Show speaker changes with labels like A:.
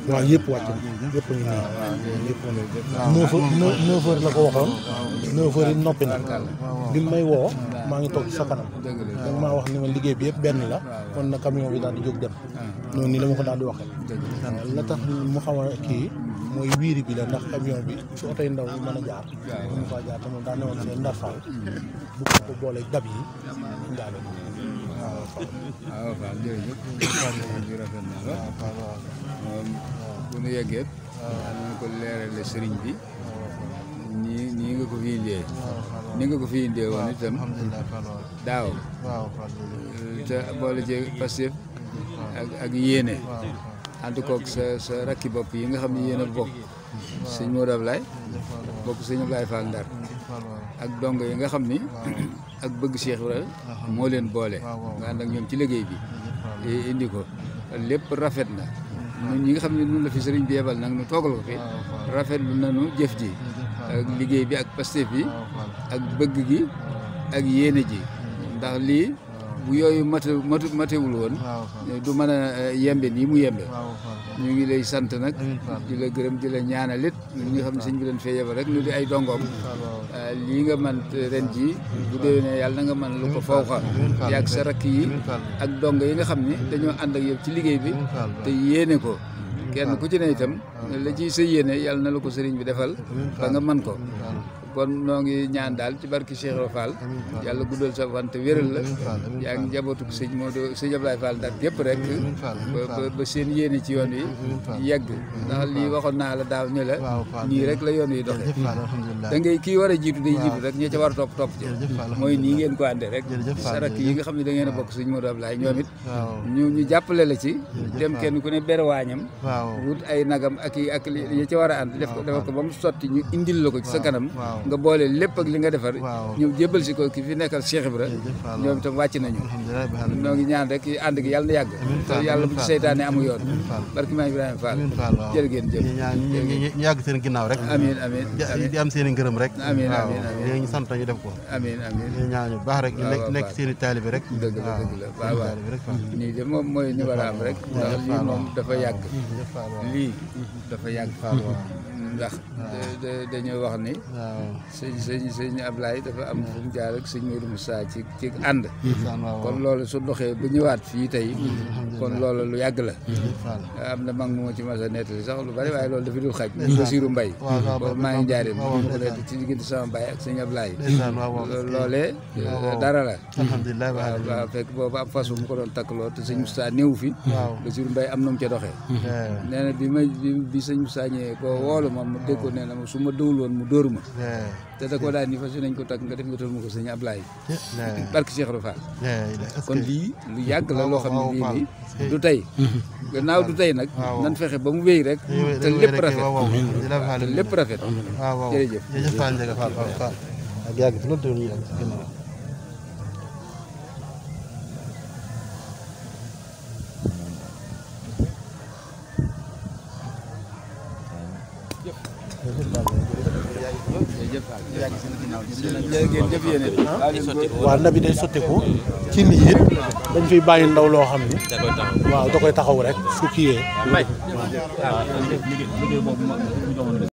A: waaw yëpp wàcc na yëpp ñu nii yëpp neuf heures la ko waxoon 9 heures yi noppi na bi may woo maa ngi toog ci sa kanam danga maa wax ni ma liggéey bi yëpp benn la kon na camion bi daal di jóg dem noonu nii la ma ko daal di waxee la tax mu xaw a kii mooy wiiri bi la ndax camion bi su oto yi ndaw yi mën a jaar mënu faa jaar te moom daa newoon seen ndar faal bu ko boole dab yi ndaale
B: waaw waaw jërëjëf bi rafet na la bu nu yeggee danañ ko leerale sëriñ bi nii nga ko fi indee ni nga ko fi indee woon itam daaw te boole ci Pastef ak yéene ànd koog sa rakki bopp yi nga xam ne yéen a bokk sëñ Modou Ablaye bokk sëñ Ablaye Fall Ndar ak dongo yi nga xam ni ak bëgg Cheikh Ibrahima moo leen boole nga ànd ak ñoom ci liggéey bi indi ko lépp rafet na ñun ñi nga xam ne ñun la fi sëriñ bi yebal nag nu toogal ko fi rafetlu nañu jëf ji ak liggéey bi ak Pastef bi ak bëgg gi ak yéene ji ndax lii bu yooyu matewul woon du mën a yembe nii mu yembe ñu ngi lay sant nag di la gërëm di la ñaanalit ñi nga xam ne sëñ bi leen fee yebal rek ñu di ay dongoom lii nga man ren ji bu déwénee yàlla na nga mën lu ko fawxa yaag sa rakk yi ak dongo yi nga xam ne dañoo ànd ak yow ci liggéey bi te yéene ko kenn ku ci ne itam la ciy sa yéene yàlla na la ko sëriñ bi defal ba nga man ko kon noo ngi ñaan daal ci barki Cheikh Ibra Fall yàlla guddal sa fan te wéral la yaa ngi njabootu sëñ Modou sëñ Ablaye Fall Ndar gépp rek ba seen yéene ci yoon wi yegg ndax lii waxoon naa la daaw ne la nii rek la yoon wi doxe da ngay kii war a jiitu day jiitu rek ñi ca war a topp ci mooy nii ngeen ko àndee rek sarak yi nga xam ne da ngeen a bokk sëñ Modou Ablaye ñoom it ñu jàppale la ci dem kenn ku ne berwaañam wut ay nagam ak yi ci war a ànd defal ko ba mu sotti ñu indil la ko ci sa kanam nga boole lépp ak li nga defar ñëw jébbal si ko ki fi nekkal Cheikh Ibra ñoom itam wàcc nañu ñoo ngi ñaan rek ànd gi yàlla na yàgg te yàlla bu ci seytaane amu yoon barki maa Ibrahima Fall jërë ngeen jëf
C: ñu yàgg seen ginnaaw rek
B: amiin amiin
C: di am seen i ngërëm rek
B: amiin amiin
C: léegi ñu sant ñu def ko
B: amiin amiin
C: ñu ñaan ñu baax rek nekk seen i taalibe rek
B: dëgg la waaw waaw nii de moom mooy ñu war a am rek ndax lii moom dafa yàgg lii dafa yàgg ndax dañoo wax ni sëñ Ablaye dafa am fu mu jaar ak sëñ Modou Moussa ci ànd kon loolu su doxee bu ñëwaat fii tey kon loolu lu yàgg la am na mag moo ci mas a nettali sax lu bari waaye loolu dafa dul xaj Basiru Mbay boobu maa ngi jaaree ci diggante sama baay ak sëñ Ablaye loolee dara la waaw fekk boobu ab fas mu ko doon takkaloo te sëñ Moussa néew fi Basiru Mbay am na mu ca doxee nee na bi sëñ Moussa ñëwee ko woolu ma mu dégg ko nee na ma su ma dëwul woon mu dóor ma te da ko daal ni fas nañ ko takk nga def nga tël ma ko sëñ Ablaye barke Cheikh Ibra Fall kon lii lu yàgg la loo xam ne lii nii du tey gannaaw du tey nag nan fexe ba mu wéy rek te lépp rafet te lépp rafet jërëjëf
C: ak yàgg fi loolu ñu
A: waaw nabi day sottiku ci nii it dañ fiy bàyyi ndaw loo xam ni waaw da koy taxaw rek su kiyee